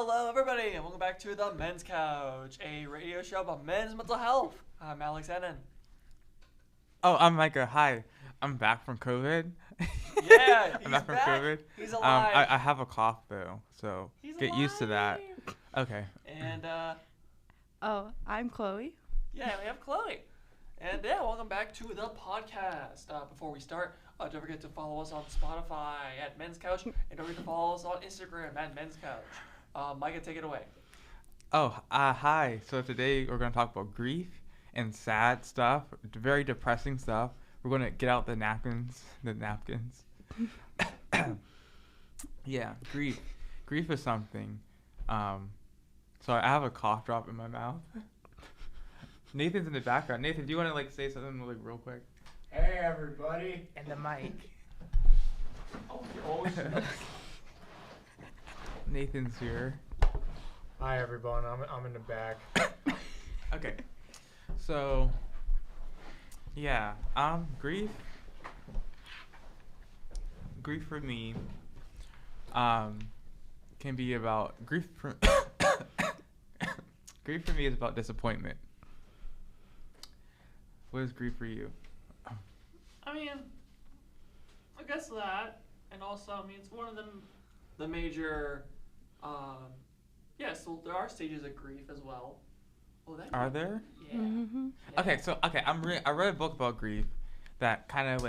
Hello, everybody, and welcome back to the Men's Couch, a radio show about men's mental health. I'm Alex Ennan. Oh, I'm Micah. Hi. I'm back from COVID. Yeah, I'm he's back from back. COVID. He's alive. I have a cough though, so He's get alive. used to that. Okay. And Oh, I'm Chloe. yeah, we have Chloe. And yeah, welcome back to the podcast. Before we start, don't forget to follow us on Spotify at Men's Couch, and don't forget to follow us on Instagram at Men's Couch. Micah, take it away. Oh, hi. So today we're gonna talk about grief and sad stuff, very depressing stuff. We're gonna get out the napkins. Yeah, grief. Grief is something. Sorry, I have a cough drop in my mouth. Nathan's in the background. Nathan, do you want to say something real quick? Hey everybody! And the mic. Oh, Nathan's here. Hi everyone, I'm in the back. Okay. So, yeah, grief for me, can be about grief for me is about disappointment. What is grief for you? I mean, I guess that, and also, I mean, it's one of the major, so there are stages of grief as well. Are there? Yeah. Mm-hmm. Yeah. Okay, I read a book about grief that kind of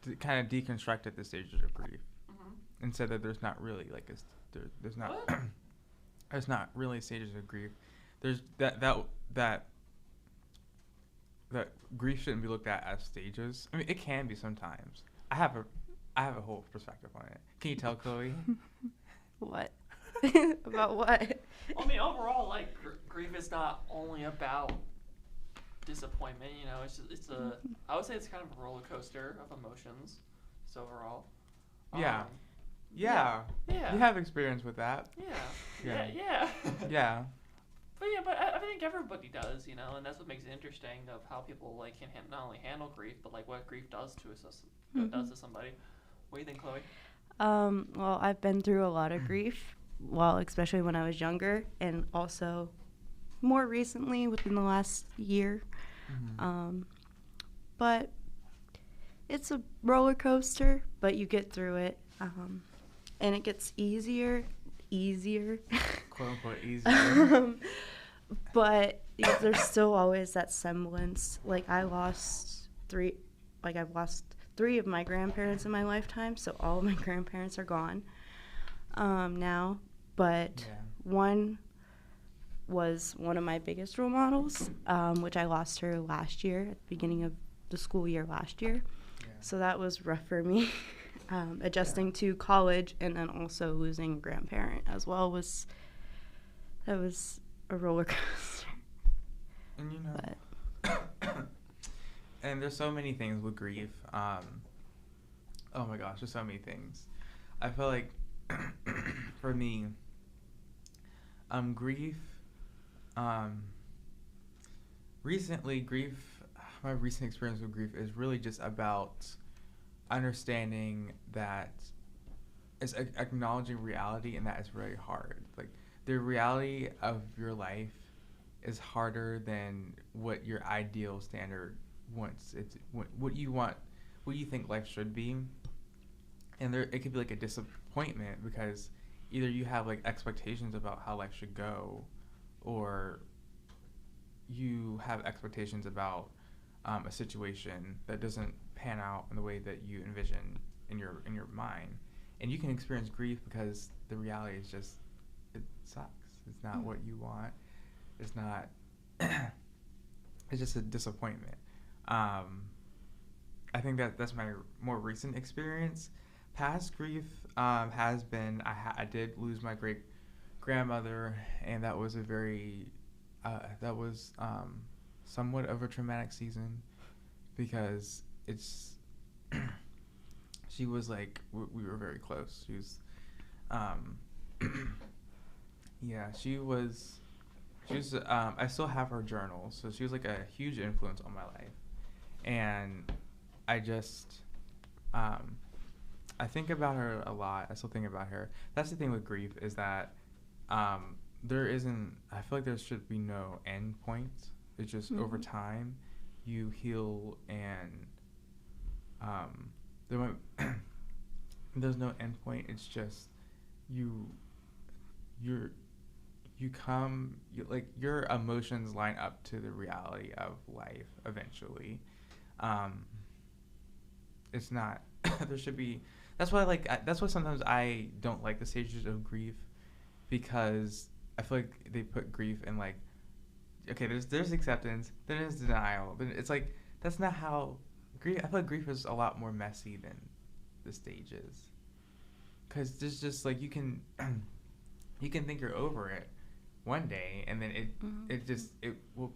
deconstructed the stages of grief and said that there's not really there's not What? there's not really stages of grief. There's that grief shouldn't be looked at as stages. I mean, it can be sometimes. I have a whole perspective on it. Can you tell, Chloe? What? About what? I mean, overall, grief is not only about disappointment. You know, I would say it's kind of a roller coaster of emotions. So overall. Yeah. Yeah. You have experience with that. Yeah. Yeah. But I think everybody does, you know, and that's what makes it interesting of how people can not only handle grief, but what grief does to us, does to somebody. What do you think, Chloe? Well, I've been through a lot of grief, especially when I was younger, and also more recently within the last year. Mm-hmm. But it's a roller coaster, but you get through it, and it gets easier. Quote unquote easier. But there's still always that semblance. I've lost three of my grandparents in my lifetime, so all of my grandparents are gone now. But one was one of my biggest role models, which I lost her last year, at the beginning of the school year last year. Yeah. So that was rough for me. Adjusting to college and then also losing a grandparent as well was a roller coaster. And and there's so many things with grief. Oh my gosh, there's so many things. I feel like for me, grief. My recent experience with grief is really just about understanding that it's acknowledging reality, and that is very hard. The reality of your life is harder than what your ideal standard wants. It's what you want, what you think life should be, and it could be a disappointment because either you have expectations about how life should go, or you have expectations about a situation that doesn't pan out in the way that you envision in your mind, and you can experience grief because the reality is just it sucks. It's not what you want. It's not. It's just a disappointment. I think that's my more recent experience. Past grief has been I did lose my great grandmother, and that was somewhat of a traumatic season because she was we were very close. She was she was I still have her journal, so she was a huge influence on my life, and I just I think about her a lot. I still think about her. That's the thing with grief, is that there isn't. I feel like there should be no end point. It's just over time, you heal and there might there's no end point. It's just you like your emotions line up to the reality of life eventually. It's not there should be that's why that's why sometimes I don't like the stages of grief, because I feel like they put grief in like, okay, there's acceptance, then there's denial, then it's like that's not how grief. I feel like grief is a lot more messy than the stages, because there's just like you can think you're over it one day, and then it will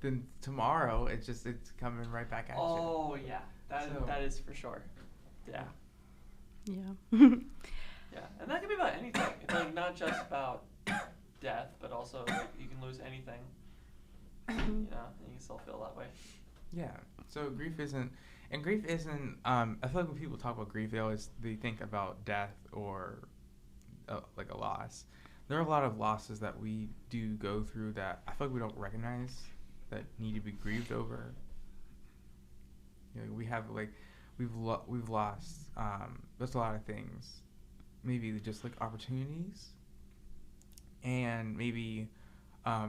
then tomorrow it's coming right back at you. Oh yeah, that is for sure. Yeah. Yeah, and that can be about anything. It's like not just about death, but also like you can lose anything. You know, and you can still feel that way. Yeah. So grief isn't. I feel like when people talk about grief, they think about death or like a loss. There are a lot of losses that we do go through that I feel like we don't recognize that need to be grieved over. You know, we have like we've lost. There's a lot of things. Maybe just like opportunities, and maybe I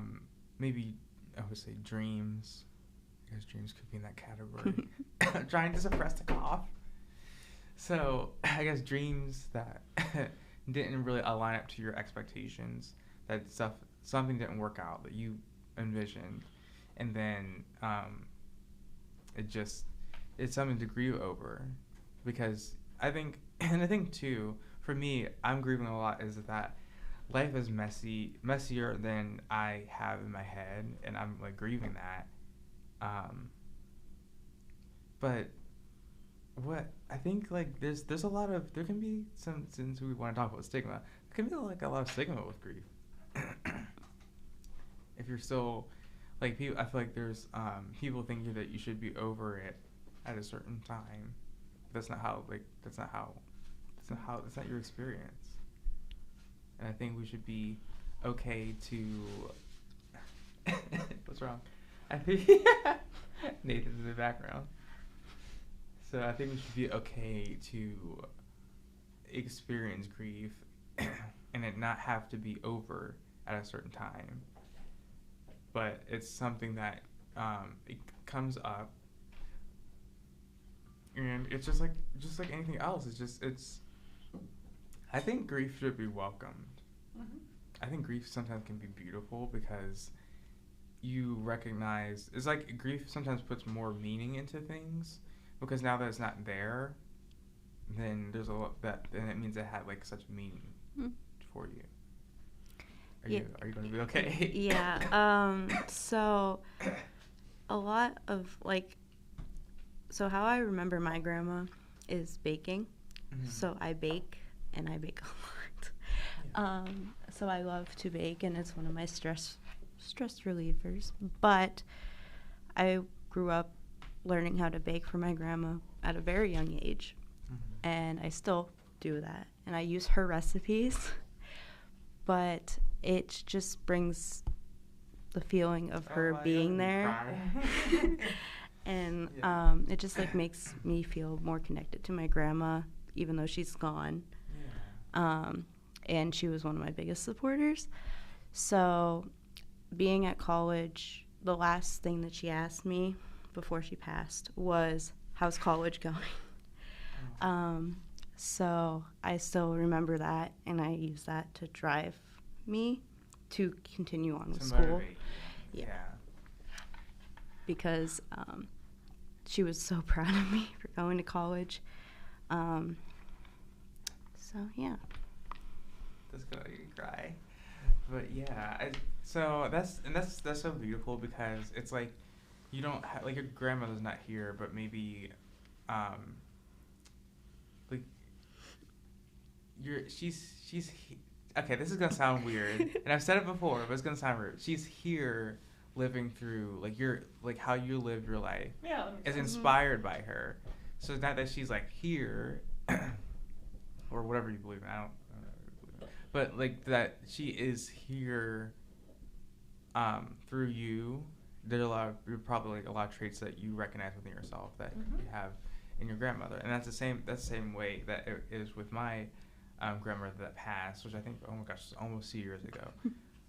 would say dreams. I guess dreams could be in that category. I'm trying to suppress the cough. So I guess dreams that didn't really align up to your expectations, that something didn't work out that you envisioned, and then it's something to grieve over, because I think too, for me, I'm grieving a lot is that life is messier than I have in my head, and I'm like grieving that. But what I think like there's a lot of, there can be some, since we want to talk about stigma, there can be like a lot of stigma with grief. If you're still like people, I feel like there's people thinking that you should be over it at a certain time. That's not your experience. And I think we should be okay to what's wrong? I think Nathan's in the background. So I think we should be okay to experience grief and it not have to be over at a certain time. But it's something that it comes up, and it's just like anything else. I think grief should be welcomed. Mm-hmm. I think grief sometimes can be beautiful because you recognize, it's like grief sometimes puts more meaning into things, because now that it's not there, then there's a lot then it means it had like such meaning for you. Are you going to be okay? Yeah. So a lot of so how I remember my grandma is baking. Mm-hmm. So I bake, and I bake a lot. Yeah. So I love to bake, and it's one of my stress relievers. But I grew up learning how to bake for my grandma at a very young age. Mm-hmm. And I still do that. And I use her recipes. But it just brings the feeling of her being there. And it just makes me feel more connected to my grandma, even though she's gone. Yeah. And she was one of my biggest supporters. So being at college, the last thing that she asked me before she passed was, how's college going? Oh. So I still remember that, and I use that to drive me to continue on with school. Motivate. Yeah. Because she was so proud of me for going to college. So yeah. That's gonna make me cry. But yeah, so that's so beautiful, because it's like you don't have, like, your grandmother's not here, but maybe like she's okay, this is gonna sound weird, and I've said it before, but it's gonna sound weird. She's here, living through how you lived your life. Yeah, is inspired by her. So it's not that she's like here, or whatever you believe in. I don't know what you believe in. but like that she is here through you. There's probably like a lot of traits that you recognize within yourself that Mhm. you have in your grandmother, and that's the same way that it is with my grandmother that passed, which I think, oh my gosh, was almost 2 years ago.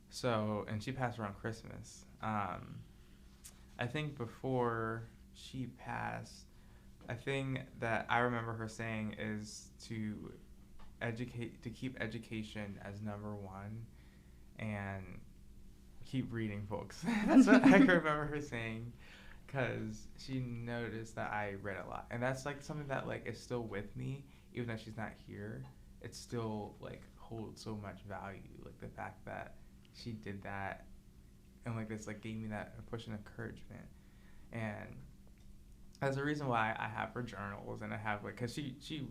So, and she passed around Christmas. I think before she passed, a thing that I remember her saying is to keep education as number one, and keep reading books. That's what I remember her saying, because she noticed that I read a lot, and that's like something that like is still with me, even though she's not here. It still like holds so much value, like the fact that she did that, and like this like gave me that push and encouragement, and that's the reason why I have her journals, and I have like, cause she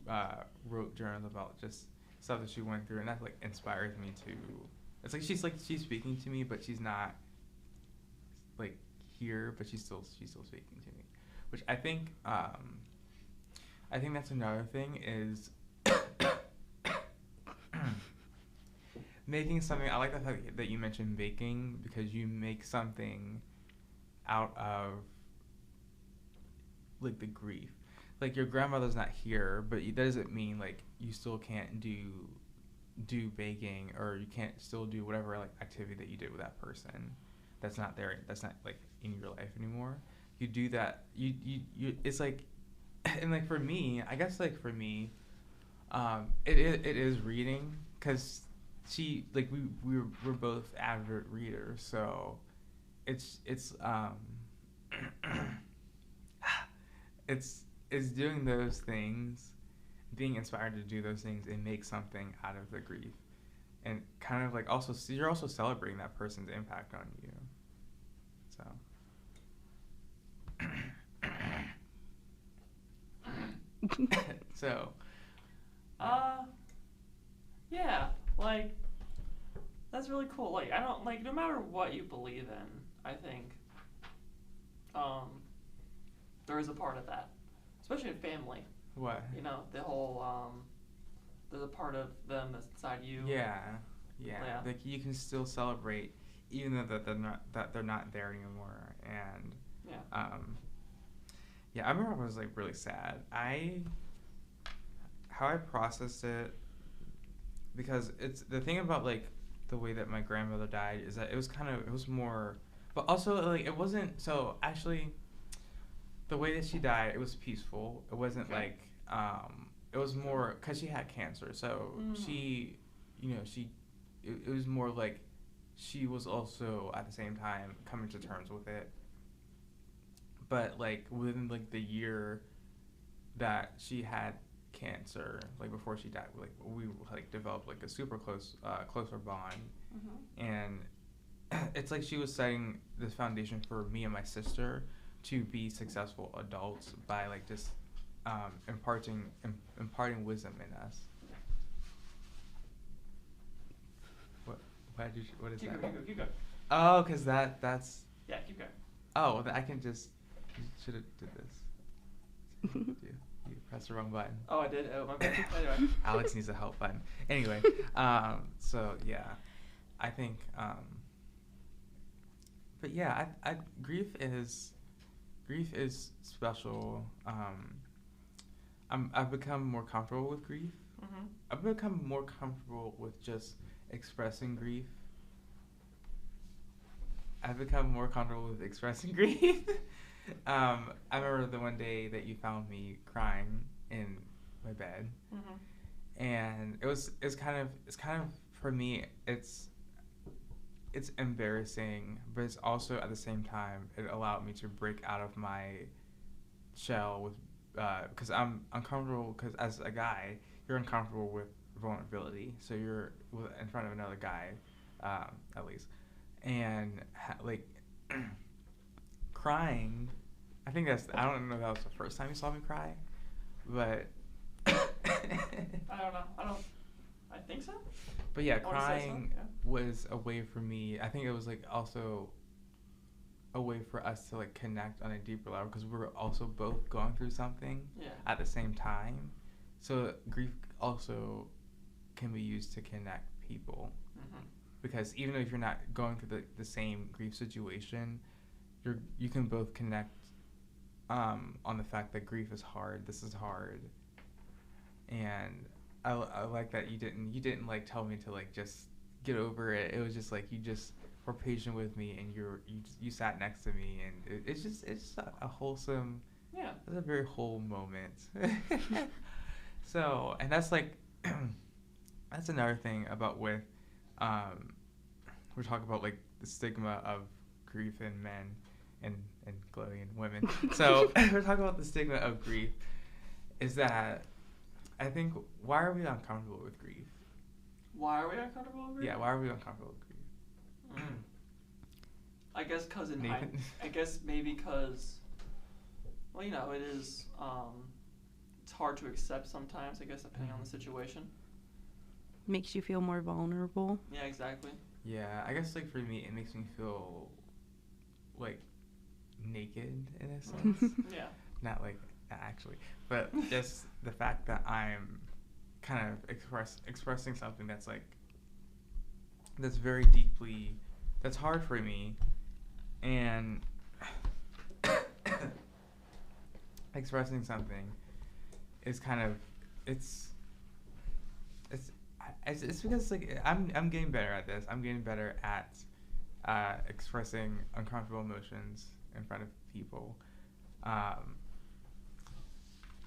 wrote journals about just stuff that she went through, and that like inspires me to. It's like she's speaking to me, but she's not like here, but she's still speaking to me, which I think that's another thing is making something. I like the fact that you mentioned baking, because you make something out of like the grief. Like your grandmother's not here, but that doesn't mean like you still can't do baking, or you can't still do whatever like activity that you did with that person that's not there, that's not like in your life anymore. You do that, you it's like, and like for me, I guess like for me, it is reading, because she like we're both avid readers, so it's it's doing those things, being inspired to do those things and make something out of the grief, and kind of like also you're also celebrating that person's impact on you. So Yeah, like, that's really cool. Like, I don't, like, no matter what you believe in, I think, there is a part of that, especially in family. what? You know, the whole, there's a part of them that's inside you. Yeah. Yeah. Like you can still celebrate, even though that they're not there anymore. And Yeah. yeah, I remember I was like really sad. How I processed it, because it's the thing about like the way that my grandmother died is that it was more, but also like it wasn't. So actually, the way that she died, it was peaceful. It wasn't Okay. like it was more because she had cancer. So she, it was more like she was also at the same time coming to terms with it. But like within like the year that she had cancer, like before she died, like we like developed like a super closer bond, and it's like she was setting this foundation for me and my sister to be successful adults by like just imparting wisdom in us. What is that? Keep going. Oh, because that's. Yeah, keep going. Oh, I can just. You should have did this. You pressed the wrong button. Oh, I did? Oh, my bad. Anyway. Alex needs a help button. Anyway, so yeah, I think, but yeah, grief is special. I've become more comfortable with grief. Mm-hmm. I've become more comfortable with just expressing grief. I've become more comfortable with expressing grief. I remember the one day that you found me crying in my bed, and it's kind of for me it's embarrassing, but it's also at the same time it allowed me to break out of my shell with because I'm uncomfortable, because as a guy you're uncomfortable with vulnerability, so you're in front of another guy, at least, and like crying. I think I don't know if that was the first time you saw me cry, but I don't know. I think so. But yeah, I wanna say crying so, yeah. was a way for me. I think it was like also a way for us to like connect on a deeper level, because we were also both going through something Yeah. at the same time. So grief also can be used to connect people. Mm-hmm. Because even if you're not going through the same grief situation, you can both connect on the fact that grief is hard. This is hard, and I like that you didn't like tell me to like just get over it. It was just like you just were patient with me, and you sat next to me, and it's just a wholesome. Yeah. It's a very whole moment. So, and that's like that's another thing about with we're talking about like the stigma of grief in men and Chloe and women. So we're talking about the stigma of grief is that I think why are we uncomfortable with grief? Why are we uncomfortable with grief? Yeah, why are we uncomfortable with grief? I guess because Nathan? I guess maybe because, well, you know, it is, it's hard to accept sometimes, I guess, depending on the situation. Makes you feel more vulnerable. Yeah, exactly. Yeah, I guess like for me, it makes me feel like naked in a sense. Yeah. Not like actually, but just the fact that I'm kind of expressing something that's like that's very deeply that's hard for me, and expressing something is kind of it's because like I'm getting better at this. I'm getting better at expressing uncomfortable emotions in front of people.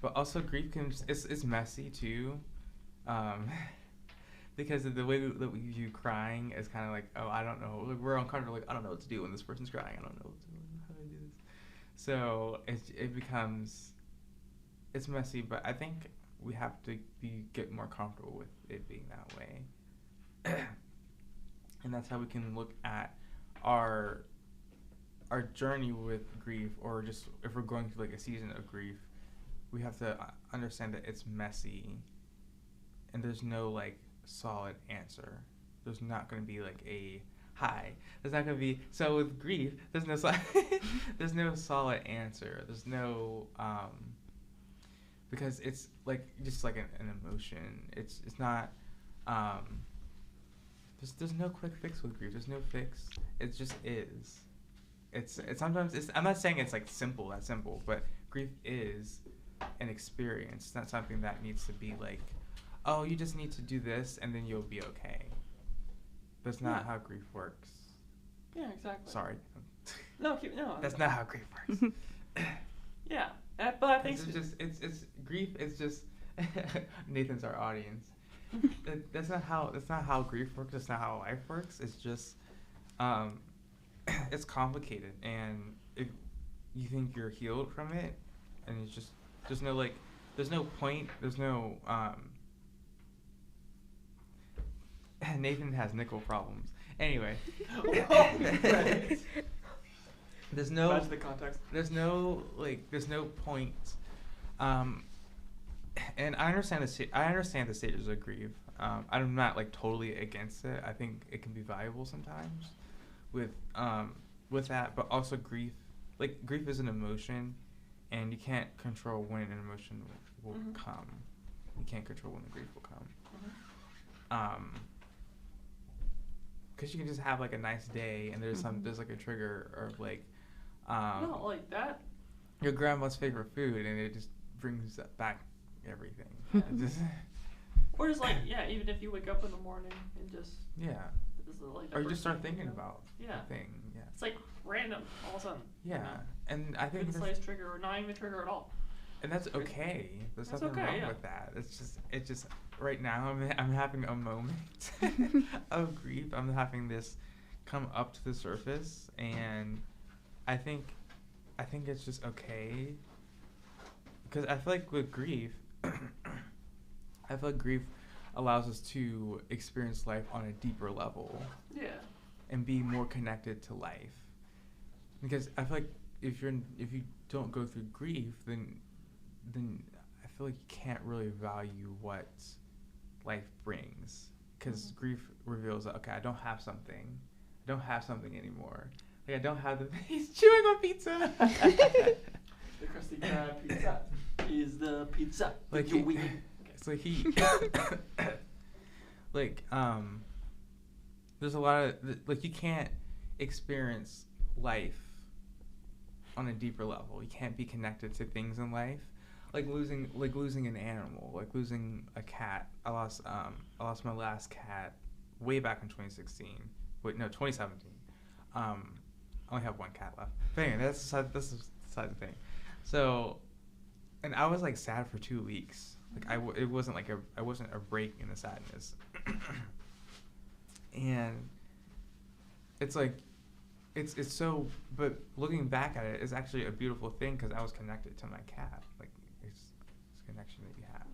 But also grief it's messy too, because of the way that we view crying is kind of like, oh, I don't know, like we're uncomfortable, like I don't know what to do when this person's crying. I don't know how to do this. So it becomes it's messy, but I think we have to get more comfortable with it being that way, and that's how we can look at our journey with grief, or just if we're going through like a season of grief, we have to understand that it's messy, and there's no like solid answer. There's not going to be like a hi. There's not going to be so with grief. There's no there's no solid answer. There's no because it's like just like an emotion. It's not there's no quick fix with grief. There's no fix. It just is. It's sometimes I'm not saying it's like simple, but grief is an experience. It's not something that needs to be like, oh, you just need to do this and then you'll be okay. That's not how grief works. Yeah, exactly. Sorry. No. That's not how grief works. Yeah, but I think it's grief is just Nathan's our audience. That's not how grief works. That's not how life works. It's just it's complicated, and if you think you're healed from it, and it's just there's no point. There's no Nathan has nickel problems. Anyway. There's no. Imagine the context. There's no point. And I understand the stages of grief. I'm not like totally against it. I think it can be valuable sometimes, with that. But also grief is an emotion, and you can't control when an emotion will come. You can't control when the grief will come. Because you can just have like a nice day, and there's like a trigger, or like no, like that. Your grandma's favorite food, and it just brings back everything. Or just like, yeah, even if you wake up in the morning and just like or you just start thinking about the thing. Yeah, it's like random all of a sudden. Yeah, you know? and I think it's a slight trigger, or not even a trigger at all. And that's okay. There's That's nothing okay, wrong with that. It's just right now I'm having a moment of grief. I'm having this come up to the surface, and I think it's just okay. Because I feel like with grief, grief allows us to experience life on a deeper level. Yeah. And be more connected to life. Because I feel like if you don't go through grief, then I feel like you can't really value what life brings. Because grief reveals that, okay, I don't have something anymore. Like I don't have he's chewing on pizza. The Krusty Krab pizza is the pizza. Like you eat. So he like there's a lot of like you can't experience life on a deeper level. You can't be connected to things in life, like losing an animal, like losing a cat. I lost my last cat way back in 2016. Wait, no, 2017. I only have one cat left. But anyway, this is the side thing. So, and I was like sad for 2 weeks. Like it wasn't like I wasn't a break in the sadness. And it's like, it's so, but looking back at it, it's actually a beautiful thing because I was connected to my cat. Like it's a connection that you have.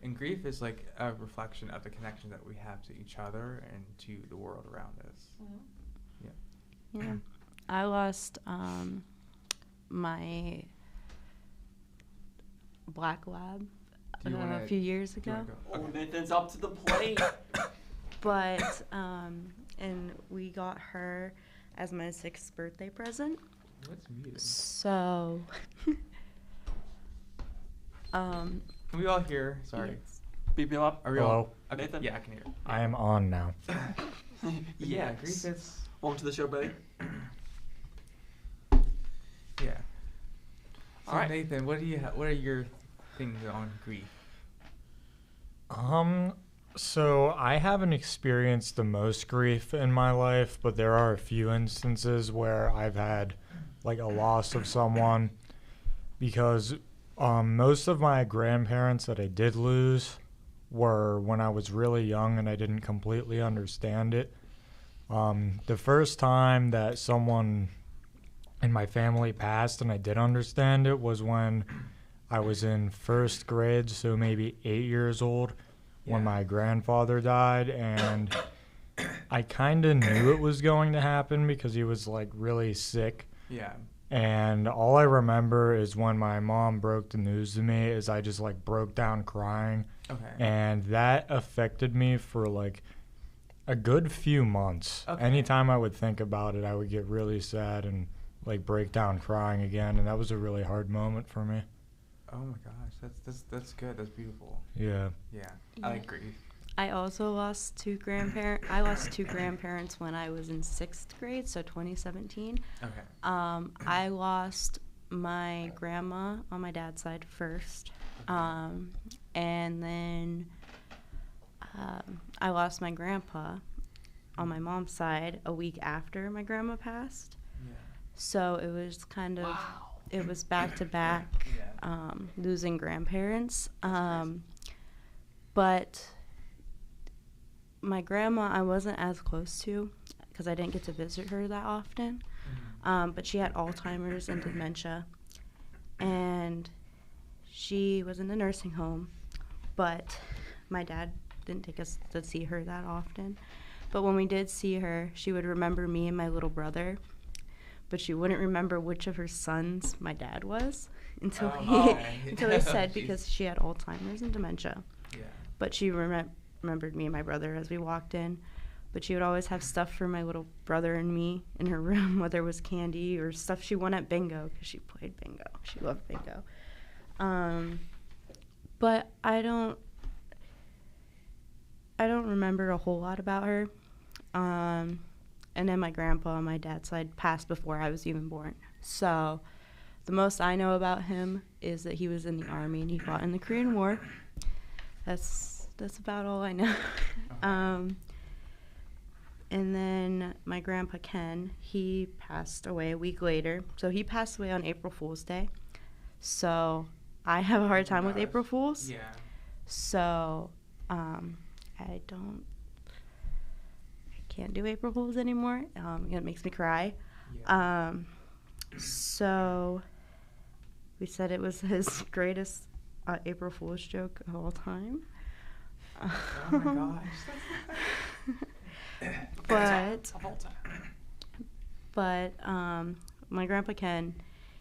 And grief is like a reflection of the connection that we have to each other and to the world around us. Mm-hmm. Yeah. I lost my black lab a few years ago. Oh, Nathan's up to the plate. But and we got her as my 6th birthday present. What's muted? So Can we all hear? Sorry. yes. Beep him up. Are we Hello? all? Okay. Nathan? Yeah, I can hear. I am on now. Yeah, Yes. grief is. Welcome to the show, buddy. Yeah. So All right. Nathan, what are your things on grief? So I haven't experienced the most grief in my life, but there are a few instances where I've had like a loss of someone because most of my grandparents that I did lose were when I was really young and I didn't completely understand it. The first time that someone in my family passed and I did understand it was when I was in 1st grade, so maybe 8 years old, when Yeah. my grandfather died, and I kind of knew it was going to happen because he was like really sick. Yeah. And all I remember is when my mom broke the news to me is I just like broke down crying, Okay. and that affected me for like a good few months. Okay. Anytime I would think about it, I would get really sad and like break down crying again, and that was a really hard moment for me. Oh my gosh, that's good. That's beautiful. Yeah. Yeah. Yeah. I like grief. I also lost two grandparents. I lost 2 grandparents when I was in 6th grade, so 2017. Okay. I lost my grandma on my dad's side first, and then I lost my grandpa on my mom's side a week after my grandma passed. Yeah. So it was kind of, Wow. it was back to back, Yeah. losing grandparents. But my grandma, I wasn't as close to because I didn't get to visit her that often. But she had Alzheimer's and dementia, and she was in a nursing home. But my dad didn't take us to see her that often. But when we did see her, she would remember me and my little brother, but she wouldn't remember which of her sons my dad was until until he said Jeez. because she had Alzheimer's and dementia. Yeah. But she remembered me and my brother as we walked in. But she would always have stuff for my little brother and me in her room, whether it was candy or stuff she won at bingo because she played bingo. She loved bingo. But I don't remember a whole lot about her. And then my grandpa on my dad's side passed before I was even born. So the most I know about him is that he was in the army and he fought in the Korean War. That's about all I know. And then my grandpa Ken, he passed away a week later. So he passed away on April Fool's Day. So I have a hard time with Gosh. April Fools. Yeah. So I can't do April Fools anymore. It makes me cry. Yeah. So we said it was his greatest April Fool's joke of all time. Oh my gosh. But my grandpa Ken,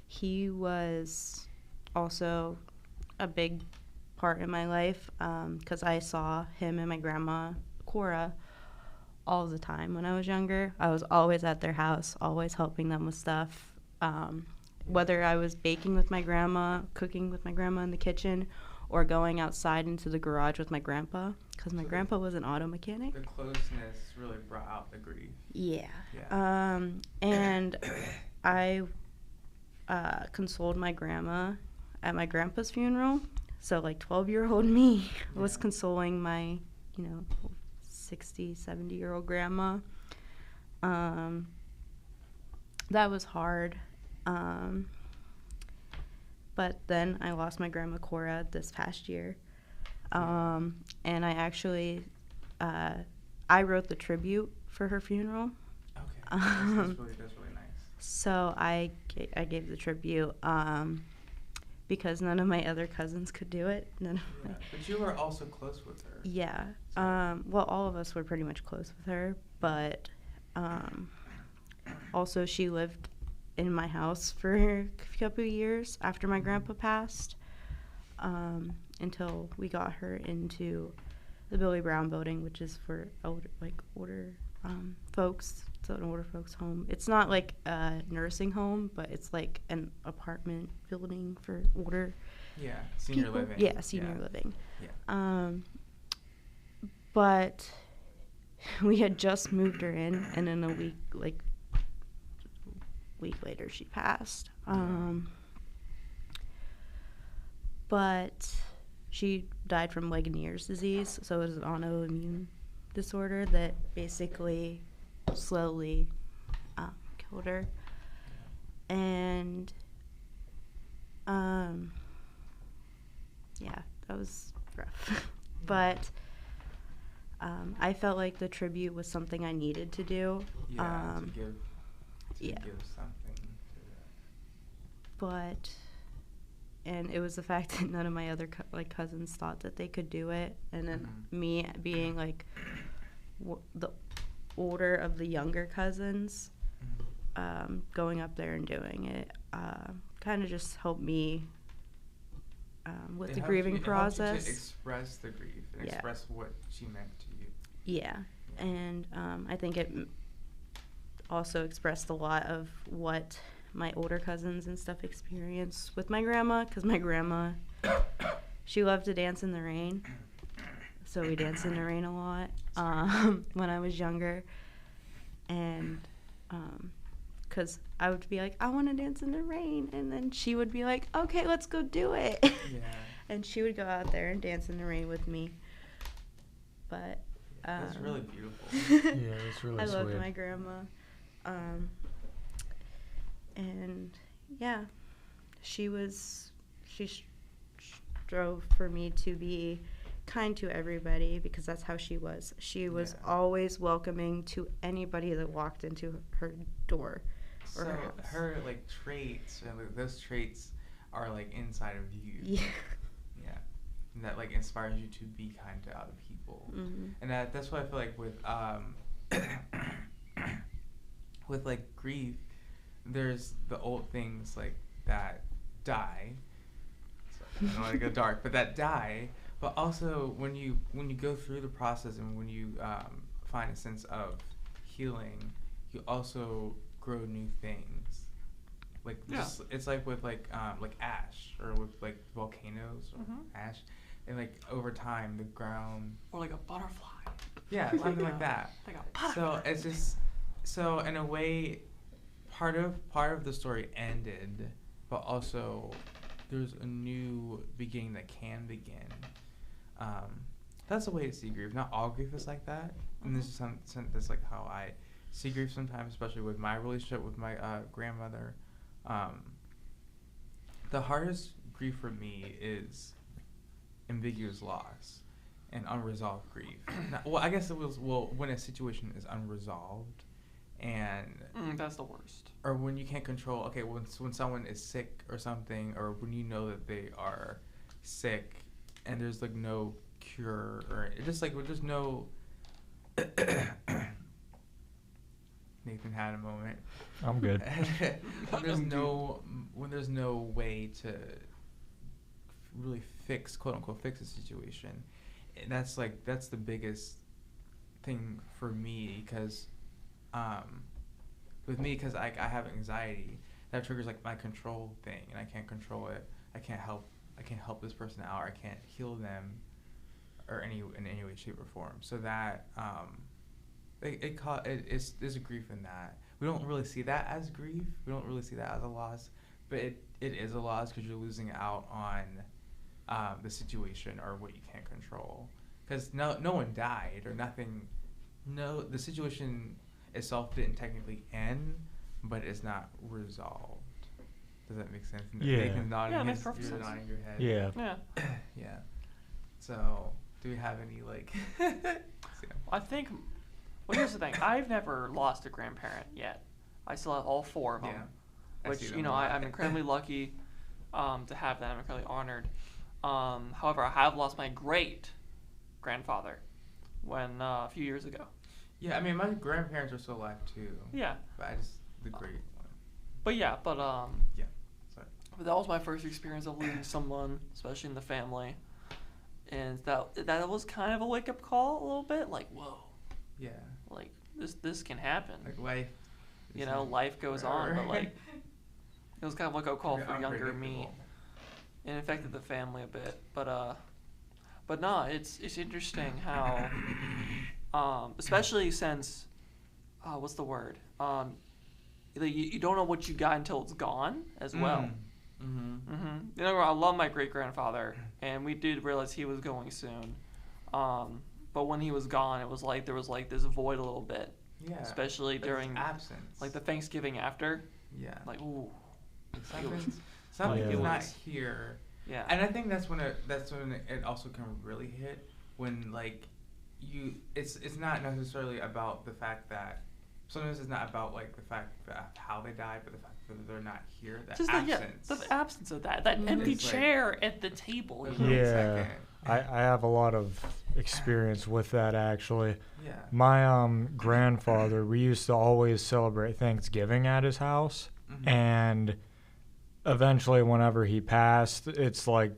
he was also a big part in my life because I saw him and my grandma Cora all the time when I was younger. I was always at their house, always helping them with stuff. Whether I was baking with my grandma, cooking with my grandma in the kitchen, or going outside into the garage with my grandpa, because my grandpa was an auto mechanic. The closeness really brought out the grief. Yeah. Yeah. And I consoled my grandma at my grandpa's funeral. So, like, 12-year-old me was consoling my, 60, 70-year-old grandma. That was hard. But then I lost my grandma Cora this past year. And I actually, I wrote the tribute for her funeral. Okay. That's really nice. So I gave the tribute because none of my other cousins could do it. But you were also close with her. Yeah. So. Well, all of us were pretty much close with her, but also she lived in my house for a couple of years after my grandpa passed, until we got her into the Billy Brown building, which is for older folks. It's an older folks home. It's not like a nursing home, but it's like an apartment building for older senior people. living. Yeah, senior living. Yeah. But we had just moved her in, and in a week later she passed. But she died from Legionnaire's disease, so it was an autoimmune disorder that basically slowly killed her. And that was rough. But I felt like the tribute was something I needed to do. To give something to that. And it was the fact that none of my other cousins thought that they could do it, and then me being like the older of the younger cousins, going up there and doing it kind of just helped me with the grieving process. It helped you to express the grief and express what she meant to you. Yeah, and I think it also expressed a lot of what my older cousins and stuff experienced with my grandma, because my grandma, she loved to dance in the rain, so we danced in the rain a lot when I was younger, and because I would be like, I want to dance in the rain, and then she would be like, okay, let's go do it. Yeah. And she would go out there and dance in the rain with me. But that's really beautiful. Yeah, it's really sweet. I love my grandma. And yeah, she strove for me to be kind to everybody, because that's how she was. She was always welcoming to anybody that walked into her door or her house. Her like traits, those traits are like inside of you. Yeah. Yeah. And that like inspires you to be kind to other people. Mm-hmm. And that's what I feel like with with like grief, there's the old things like that die. So I don't want to go dark, but that die. But also when you go through the process and when you find a sense of healing, you also grow new things. Like just, it's like with like ash, or with like volcanoes or ash, and like over time the ground, or like a butterfly. Yeah, something like that. Like a butterfly. So it's just in a way, part of the story ended, but also there's a new beginning that can begin. That's the way to see grief. Not all grief is like that, and this is that's like how I see grief sometimes, especially with my relationship with my grandmother. The hardest grief for me is ambiguous loss and unresolved grief. I guess it was when a situation is unresolved, and that's the worst. Or when you can't control. Okay, when someone is sick or something, or when you know that they are sick, and there's like no cure, or just like there's no. Nathan had a moment. I'm good. when there's no way to really quote unquote fix a situation, and that's the biggest thing for me, because with me, because I have anxiety that triggers like my control thing, and I can't control it. I can't help help this person out, or I can't heal them, or in any way, shape, or form. So that there's a grief in that. We don't really see that as grief. We don't really see that as a loss, but it is a loss because you're losing out on the situation or what you can't control. Because no one died or nothing. No, the situation itself didn't technically end, but it's not resolved. Does that make sense? Yeah. Nathan's nodding Yeah, it makes perfect you're sense. nodding your head. Yeah. Yeah. Yeah. So, do we have any like? I think. Well, here's the thing. I've never lost a grandparent yet. I still have all 4 of them, I which see them you know a lot. I'm incredibly lucky to have them. I'm incredibly honored. However, I have lost my great grandfather when a few years ago. Yeah, I mean, my grandparents are still alive too. Yeah. But the great one. But Yeah. Sorry. But that was my first experience of losing someone, especially in the family, and that was kind of a wake up call a little bit. Like, whoa, Yeah. like this can happen. Like life. You know, life goes on, but like it was kind of a wake up call for younger me, and it affected the family a bit. But no, it's interesting how, especially since, what's the word? You don't know what you got until it's gone as well. You know, I love my great grandfather, and we did realize he was going soon. But when he was gone, it was like there was like this void a little bit. Yeah. Especially during absence. like the Thanksgiving after. Yeah. Like, ooh. Something is not was- here. Yeah. And I think that's when it also can really hit when like it's not necessarily about the fact that sometimes it's not about like the fact that how they died, but the fact that they're not here. The Just absence. the absence of that empty It's like- chair at the table. You know? Yeah. Yeah, Second. I have a lot of experience with that actually. Yeah. My grandfather, we used to always celebrate Thanksgiving at his house, Mhm. and eventually whenever he passed, it's like,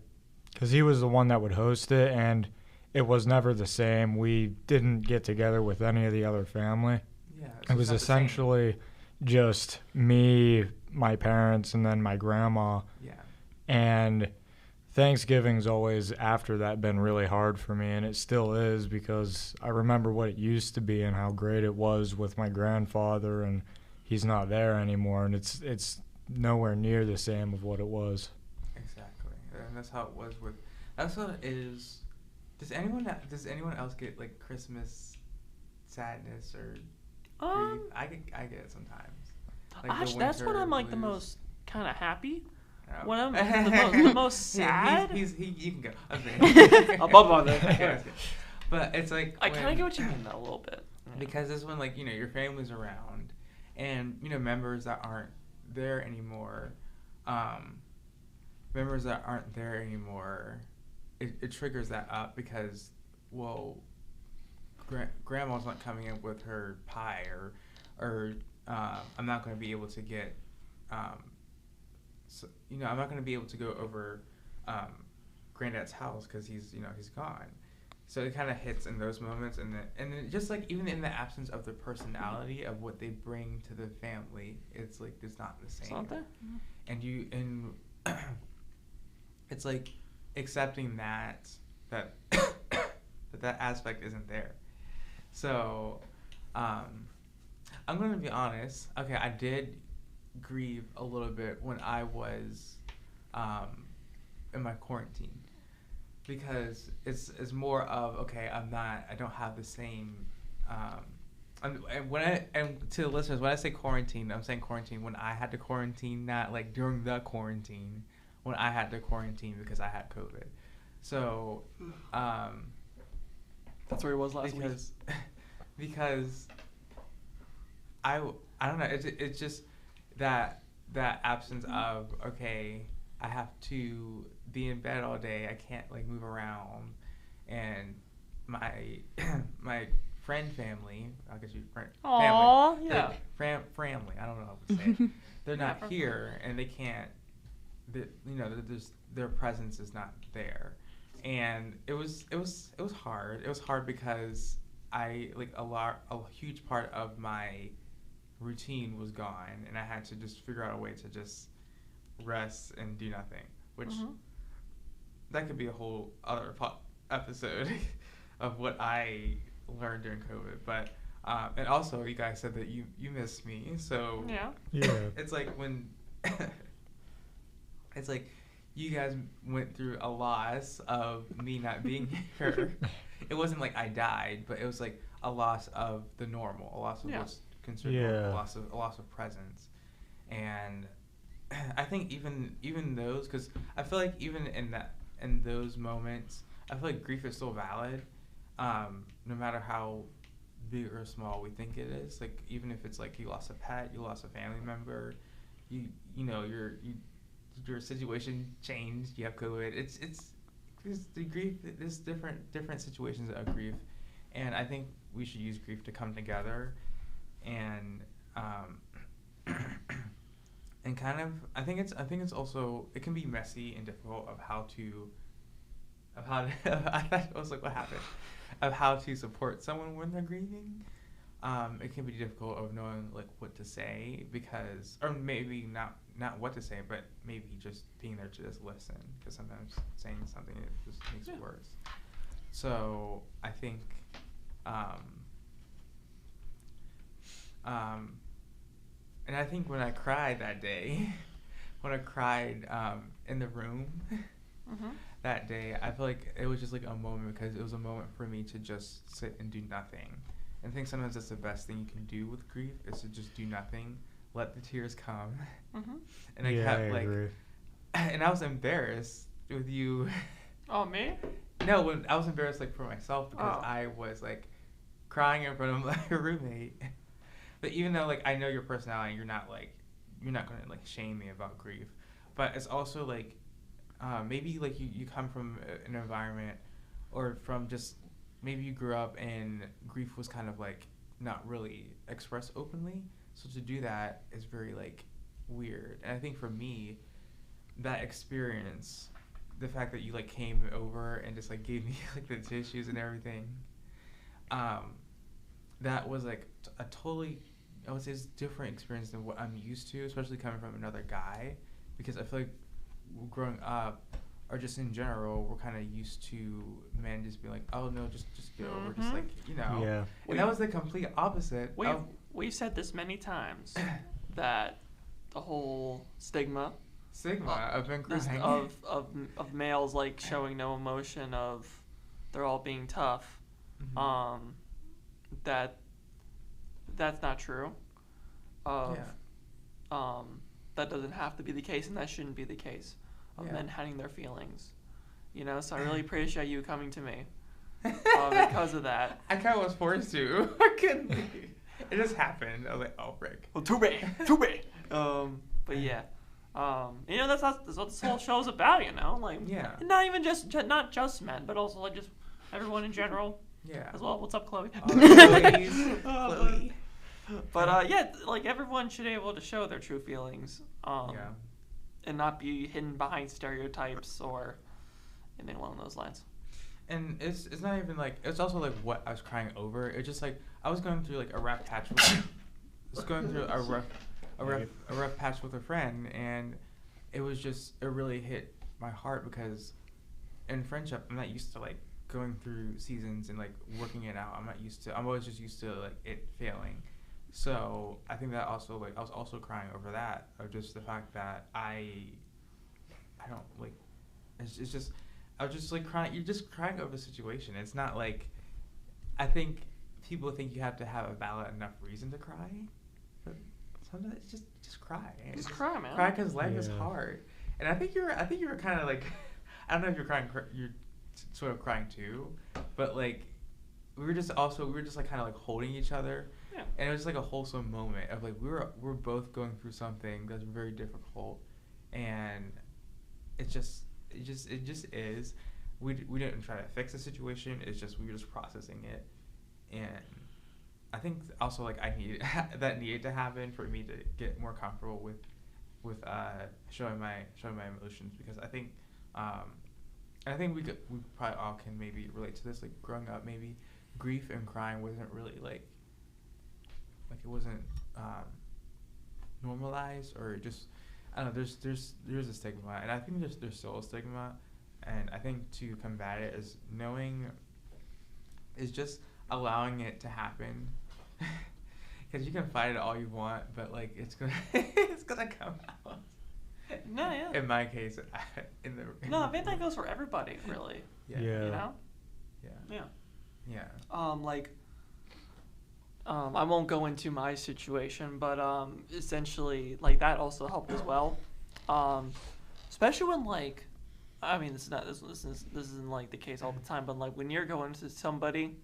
because he was the one that would host it, and it was never the same. We didn't get together with any of the other family. Yeah. It was essentially just me, my parents, and then my grandma. Yeah. And Thanksgiving's always after that been really hard for me, and it still is, because I remember what it used to be and how great it was with my grandfather, and he's not there anymore, and it's nowhere near the same of what it was. Exactly. And that's how it was with. That's what it is. Does anyone else get like Christmas sadness or grief? I get it sometimes. Like the Actually, that's when winter I'm like the blues. most kind of happy. Oh. When I'm the most sad. You can go. I'm saying. Above that. Yeah, but it's like I kind of get what you mean though, a little bit. Yeah. because this one, like, you know, your family's around, and you know, members that aren't there anymore, it triggers that up because, well, grandma's not coming in with her pie, or I'm not going to be able to get, so, you know, I'm not going to be able to go over granddad's house because he's gone. So it kind of hits in those moments, and then just like even in the absence of the personality of what they bring to the family, it's like it's not the same. It's not there. And it's like accepting that aspect isn't there. So I'm gonna be honest. Okay, I did grieve a little bit when I was in my quarantine. Because it's more of, okay, I don't have the same, and to the listeners, when I say quarantine, I'm saying quarantine when I had to quarantine, not like during the quarantine, when I had to quarantine because I had COVID. So, That's where he was last week. because I don't know, it's just that absence of, okay, I have to be in bed all day. I can't like move around, and my my friend family. I'll get you friend Aww, family. yeah. Family. I don't know how to say it. They're not here, and they can't. Their presence is not there, and it was hard. It was hard because a huge part of my routine was gone, and I had to just figure out a way to just rest and do nothing, which that could be a whole other episode of what I learned during COVID. But and also you guys said that you missed me, so Yeah. it's like when it's like you guys went through a loss of me not being here. It wasn't like I died, but it was like a loss of the normal, a loss of what's considered normal, a loss of presence. And I think even those, because I feel like even in those moments, I feel like grief is still valid, no matter how big or small we think it is. Like even if it's like you lost a pet, you lost a family member, you know your situation changed, you have COVID. It's the grief. There's different situations of grief, and I think we should use grief to come together, and and kind of I think it's also it can be messy and difficult of how to I was like, what happened? Of how to support someone when they're grieving. It can be difficult of knowing like what to say, because, or maybe not what to say, but maybe just being there to just listen, because sometimes saying something it just makes it worse. So I think and I think when I cried that day, when I cried in the room that day, I feel like it was just like a moment, because it was a moment for me to just sit and do nothing. And I think sometimes that's the best thing you can do with grief, is to just do nothing, let the tears come. And I kept like, agree. And I was embarrassed with you. Oh, me? No, when I was embarrassed like for myself, because I was like crying in front of my roommate. But even though like I know your personality, you're not gonna like shame me about grief. But it's also like maybe like you come from an environment, or from just maybe you grew up and grief was kind of like not really expressed openly. So to do that is very like weird. And I think for me, that experience, the fact that you like came over and just like gave me like the tissues and everything, that was like a totally, I would say, it's a different experience than what I'm used to, especially coming from another guy, because I feel like growing up, or just in general, we're kind of used to men just being like, oh no, just get over, just like, you know. Yeah. And that was the complete opposite. We've said this many times, that the whole stigma of men crying. of males like showing no emotion, of they're all being tough, that's not true. That doesn't have to be the case, and that shouldn't be the case of men hiding their feelings. You know, so I really appreciate you coming to me because of that. I kind of was forced to. I couldn't leave. It just happened. I was like, oh, frick. Well, too bad. But yeah. You know, that's what this whole show's about, you know? Like, not even not just men, but also like just everyone in general. Yeah. As well. What's up, Chloe? Chloe. But yeah, like everyone should be able to show their true feelings. And not be hidden behind stereotypes or anything along those lines. And it's not even like, it's also like what I was crying over. It's just like I was going through like a rough patch with a rough patch with a friend, and it really hit my heart, because in friendship I'm not used to like going through seasons and like working it out. I'm always just used to like it failing. So I think that also like I was also crying over that, of just the fact that I don't like, it's just I was just like crying. You're just crying over the situation. It's not like, I think people think you have to have a valid enough reason to cry, but sometimes it's just cry. Just cry, man. Cry because life is hard. And I think you were kind of like, I don't know if you're crying. You're sort of crying too, but like we were just like kind of like holding each other. Yeah. And it was like a wholesome moment of like we're both going through something that's very difficult, and it just is. We didn't try to fix the situation. It's just we were just processing it, and I think also like that needed to happen for me to get more comfortable with showing my emotions, because I think we probably all can maybe relate to this. Like growing up, maybe grief and crying wasn't really like it wasn't normalized, or just I don't know. There's a stigma, and I think there's still a stigma, And I think to combat it is just allowing it to happen. Because you can fight it all you want, but like it's gonna it's gonna come out. No, yeah. In my case, No, I think that goes for everybody, really. Yeah. You know? Yeah. Yeah. Yeah. I won't go into my situation, but essentially, like that also helped as well. Especially when like, I mean, this isn't like the case all the time, but like when you're going to somebody,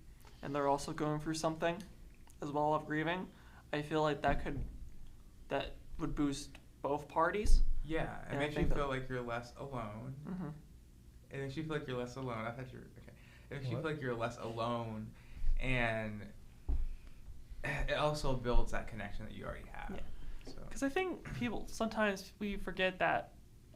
and they're also going through something, as well of grieving, I feel like that would boost both parties. Yeah, it And I makes you think feel like you're less alone. Mm-hmm. It makes you feel like you're less alone. I thought you were okay. It makes you What? feel like you're less alone, and it also builds that connection that you already have. Yeah. So Because I think sometimes we forget that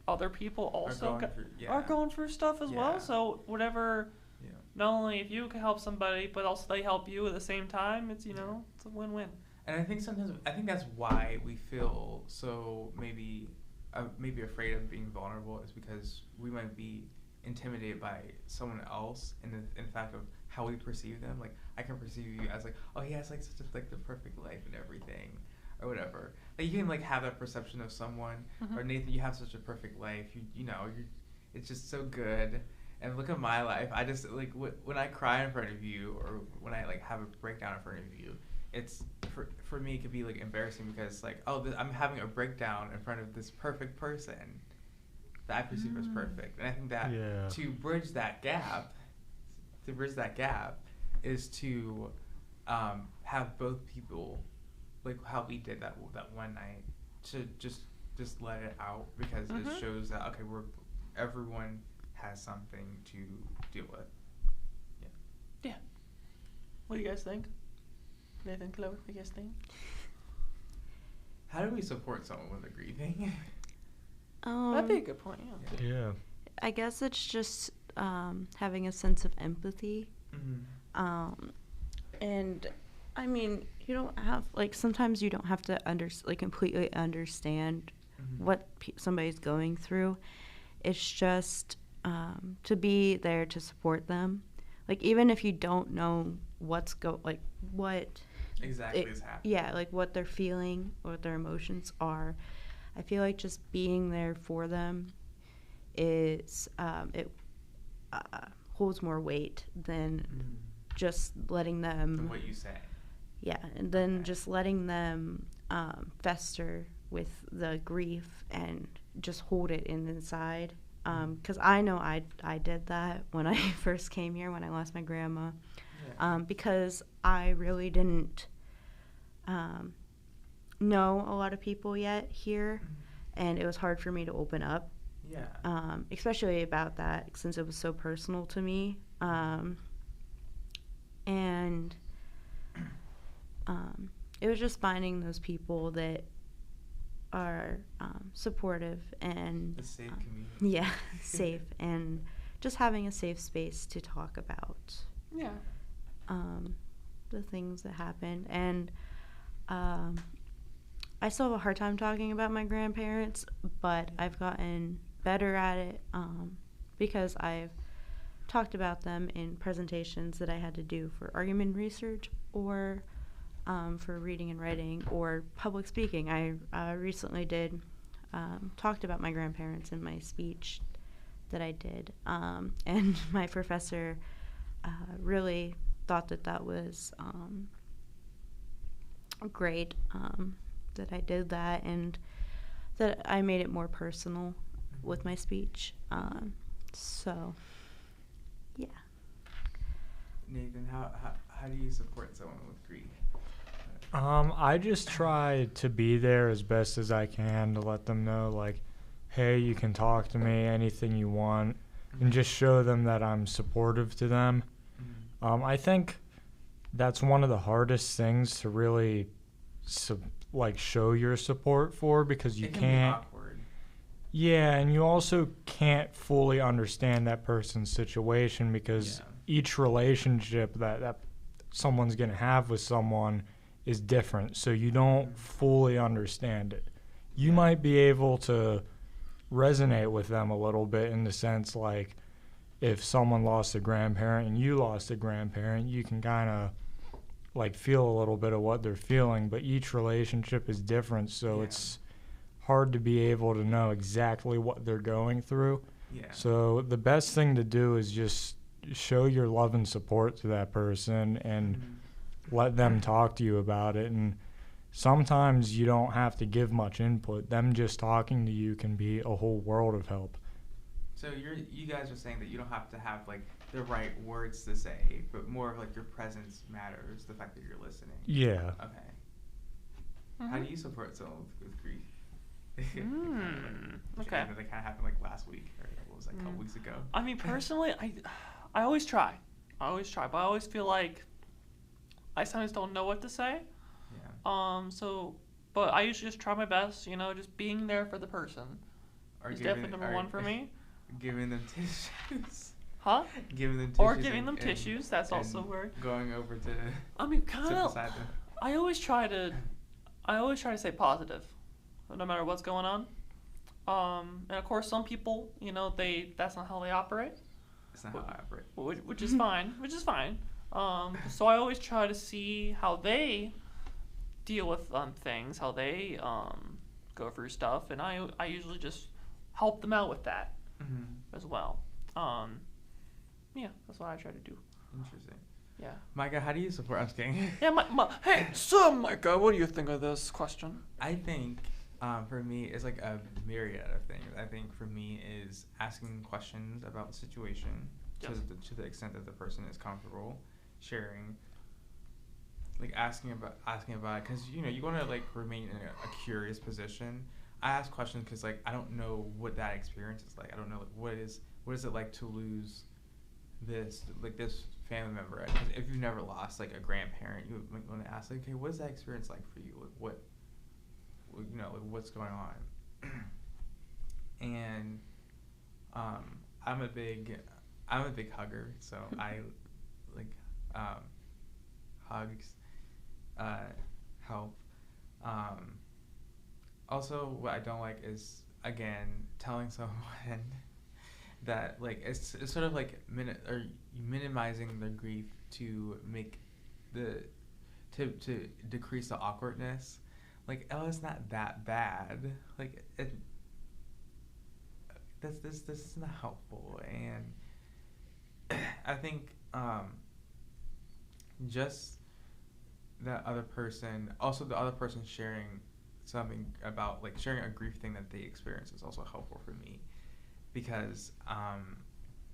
other people also are yeah. going through stuff as well. Yeah. So whatever, Yeah. not only if you can help somebody, but also they help you at the same time. It's it's a win-win. And I think that's why we feel so maybe afraid of being vulnerable is because we might be intimidated by someone else in the fact of how we perceive them. Like I can perceive you as like, oh, he has like such like the perfect life and everything, or whatever. Like you can like have that perception of someone, Mhm. or Nathan, you have such a perfect life. It's just so good. And look at my life. I just like when I cry in front of you, or when I like have a breakdown in front of you. It's for me it could be like embarrassing because like I'm having a breakdown in front of this perfect person that I perceive as perfect, and I think that to bridge that gap is to have both people like how we did that one night to just let it out because Mhm. it shows that okay everyone has something to deal with. What do you guys think? Nathan, Chloe, what do you guys think? How do we support someone with a grieving? That'd be a good point. Yeah. Yeah. I guess it's just having a sense of empathy. Mm-hmm. And I mean, you don't have sometimes you don't have to completely understand Mm-hmm. what somebody's going through. It's just to be there to support them. Like even if you don't know what Exactly is happening. yeah, like what they're feeling, what their emotions are. I feel like just being there for them is it holds more weight than just letting them. From what you say. Yeah, and then Okay. just letting them fester with the grief and just hold it inside. Because I know I did that when I first came here, when I lost my grandma. Yeah. Because I really didn't know a lot of people yet here, and it was hard for me to open up, Yeah. especially about that since it was so personal to me. And it was just finding those people that are supportive and The safe community. yeah, safe, and just having a safe space to talk about Yeah. the things that happened. And I still have a hard time talking about my grandparents, but I've gotten better at it because I've talked about them in presentations that I had to do for argument research or for reading and writing or public speaking. I recently talked about my grandparents in my speech that I did, and my professor really thought that was great that I did that and that I made it more personal with my speech. So, yeah. Nathan, how do you support someone with grief? I just try to be there as best as I can to let them know, like, hey, you can talk to me, anything you want, and just show them that I'm supportive to them. I think that's one of the hardest things to really, show your support for because you It can can't. be awkward. Yeah, and you also can't fully understand that person's situation because each relationship that someone's going to have with someone is different, so you don't fully understand it. You might be able to resonate with them a little bit in the sense like, if someone lost a grandparent and you lost a grandparent, you can kind of like feel a little bit of what they're feeling, but each relationship is different, so it's hard to be able to know exactly what they're going through. Yeah. So the best thing to do is just show your love and support to that person and let them talk to you about it. And sometimes you don't have to give much input. Them just talking to you can be a whole world of help. So you guys are saying that you don't have to have like the right words to say, but more of like your presence matters, the fact that you're listening. Yeah. Okay. How do you support someone with grief? Okay. That kind of happened like last week, or what was that, a couple weeks ago? I mean, personally, I always try. But I always feel like I sometimes don't know what to say. Yeah. But I usually just try my best, just being there for the person. Or Is definitely number one for me. Giving them tissues. Huh? Giving them tissues. Or giving them tissues. That's also where. Going over to. I mean, kind sit of. beside them. I always try to stay positive, no matter what's going on. And of course, some people, that's not how they operate. That's not how I operate. Which is fine. So I always try to see how they deal with things, how they go through stuff, and I usually just help them out with that as well. Yeah, that's what I try to do. Interesting. Yeah. Micah, how do you support? I'm just kidding. Yeah, hey, so Micah, what do you think of this question? I think for me, it's like a myriad of things. I think for me is asking questions about the situation to the extent that the person is comfortable sharing. Like asking about it, because you want to like remain in a curious position. I ask questions because like I don't know what that experience is like. I don't know like what is it like to lose this family member. Because if you've never lost like a grandparent, you might want to ask like, okay, what is that experience like for you? Like like what's going on? And I'm a big hugger, so I like hugs help. Also, what I don't like is, again, telling someone that like it's sort of like minimizing their grief to make to decrease the awkwardness. Like, oh, it's not that bad. Like this is not helpful, and I think just that other person, also the other person sharing something about like sharing a grief thing that they experience is also helpful for me, because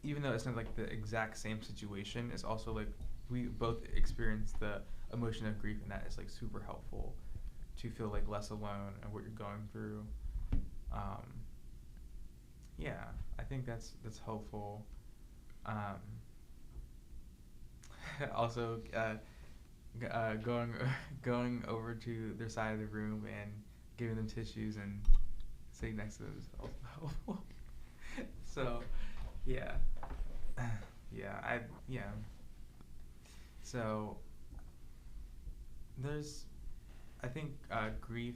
even though it's not like the exact same situation, it's also like we both experience the emotion of grief, and that is like super helpful to feel like less alone in what you're going through. Yeah, I think that's helpful. Also, going over to their side of the room and giving them tissues and sitting next to them is also helpful. So, yeah. So, I think grief,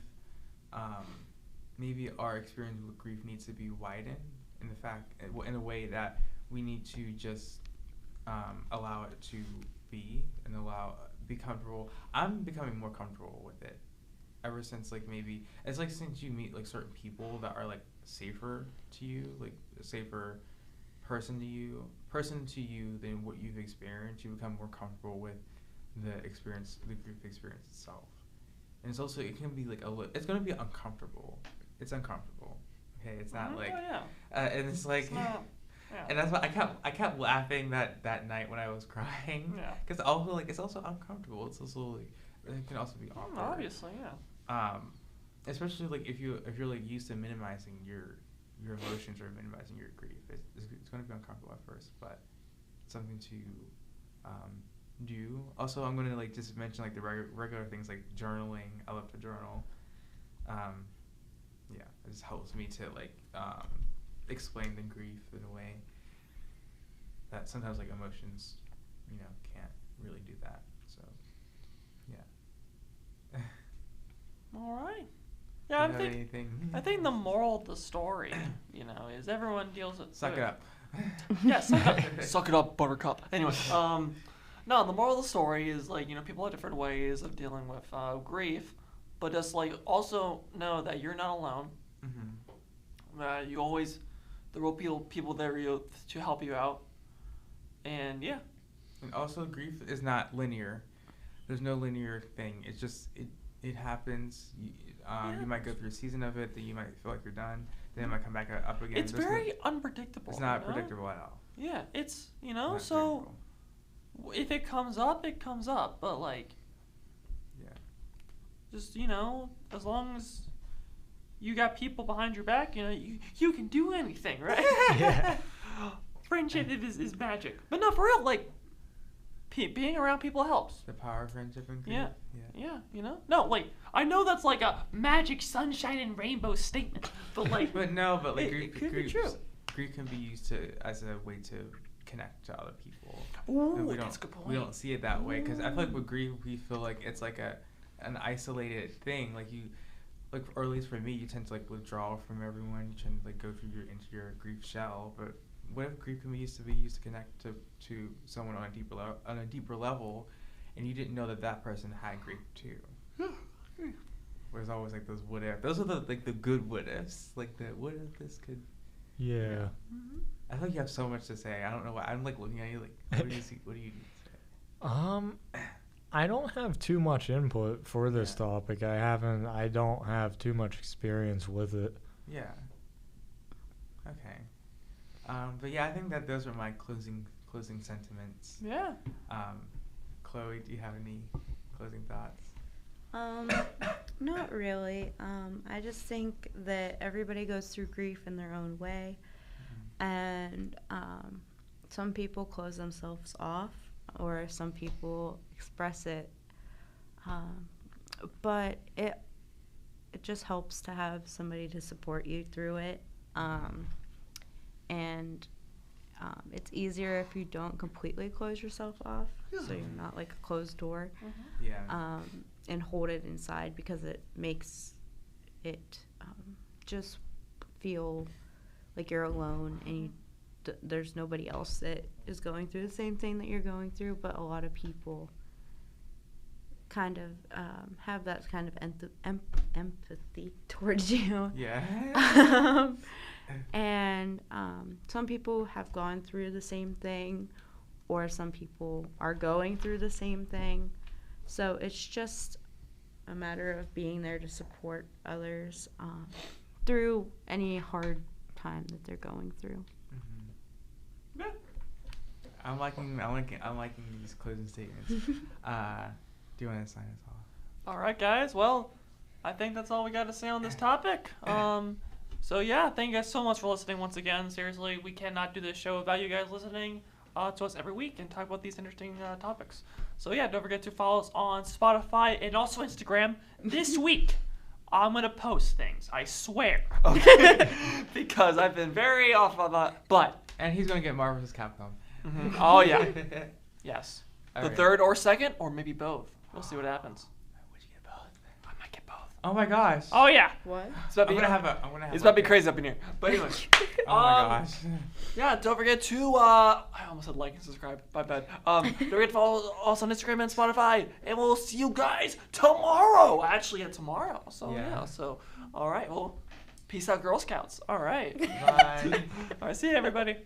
maybe our experience with grief needs to be widened in a way that we need to just allow it to be and be comfortable. I'm becoming more comfortable with it ever since like maybe it's like since you meet like certain people that are like safer to you, like a safer person to you than what you've experienced. You become more comfortable with the grief experience itself. And it's also, it can be like it's gonna be uncomfortable. It's uncomfortable. Okay, it's not like and it's like and that's why I kept laughing that night when I was crying. Yeah. Because also like it's also uncomfortable. It's also like it can also be awkward. Obviously, yeah. Especially like if you're like used to minimizing your emotions or minimizing your grief, it's going to be uncomfortable at first, but it's something to do. Also, I'm going to like just mention like the regular things like journaling. I love to journal. It just helps me to like explain the grief in a way that sometimes like emotions, can't really do that. So, yeah. All right. Yeah, I think the moral of the story, is everyone deals with. Suck it up. Yeah, suck it up, Buttercup. Anyway, no, the moral of the story is like, you know, people have different ways of dealing with grief, but just like also know that you're not alone. You always, there will be people there to help you out, and yeah. And also, grief is not linear. There's no linear thing. It's just it happens. You might go through a season of it, then you might feel like you're done. Then it might come back up again. It's very unpredictable. It's not predictable at all. Yeah, it's, you know, so if it comes up, it comes up. But, like, just, you know, as long as you got people behind your back, you know, you can do anything, right? Yeah. Friendship is magic. But no, for real, like, being around people helps. The power of friendship and grief. Yeah, you know? No, like, I know that's like a magic sunshine and rainbow statement, but like... But like, it could be true. Grief can be used as a way to connect to other people. Ooh, that's a good point. We don't see it that way, because I feel like with grief, we feel like it's like an isolated thing. Like or at least for me, you tend to like withdraw from everyone. You tend to like go into your grief shell. But what if grief can be used to connect to someone on a deeper level, and you didn't know that person had grief too? There's always like those what if. Those are the good what ifs. Like the what if this could. Yeah. I think you have so much to say. I don't know why. I'm like looking at you like, what do you see? What do you need to say? I don't have too much input for this topic. I don't have too much experience with it. Yeah. Okay. But yeah, I think that those are my closing sentiments. Yeah. Chloe, do you have any closing thoughts? Not really. I just think that everybody goes through grief in their own way, and some people close themselves off, or some people express it. But it just helps to have somebody to support you through it, and it's easier if you don't completely close yourself off, so you're not like a closed door. Yeah. And hold it inside, because it makes it just feel like you're alone, and there's nobody else that is going through the same thing that you're going through. But a lot of people kind of have that kind of empathy towards you. Yeah. And some people have gone through the same thing, or some people are going through the same thing. So it's just a matter of being there to support others through any hard time that they're going through. Yeah. I'm liking these closing statements. Do you want to sign us off? All right, guys. Well, I think that's all we got to say on this topic. So yeah, thank you guys so much for listening once again. Seriously, we cannot do this show without you guys listening to us every week and talk about these interesting topics. So yeah, don't forget to follow us on Spotify and also Instagram. This week, I'm going to post things, I swear. Okay? Because I've been very off on that. But. And he's going to get Marvel vs. Capcom. Mm-hmm. Oh yeah. Yes. All the right. third or second, or maybe both. We'll see what happens. Would you get both? I might get both. Oh my gosh. Oh yeah. What? It's about I'm to gonna be, have it's about to be crazy up in here. But anyway. Oh my gosh. Yeah, don't forget to I almost said like and subscribe. My bad. Don't forget to follow us on Instagram and Spotify, and we'll see you guys tomorrow. Actually, tomorrow. So yeah. So all right. Well, peace out, Girl Scouts. All right. Bye. All right. See you, everybody.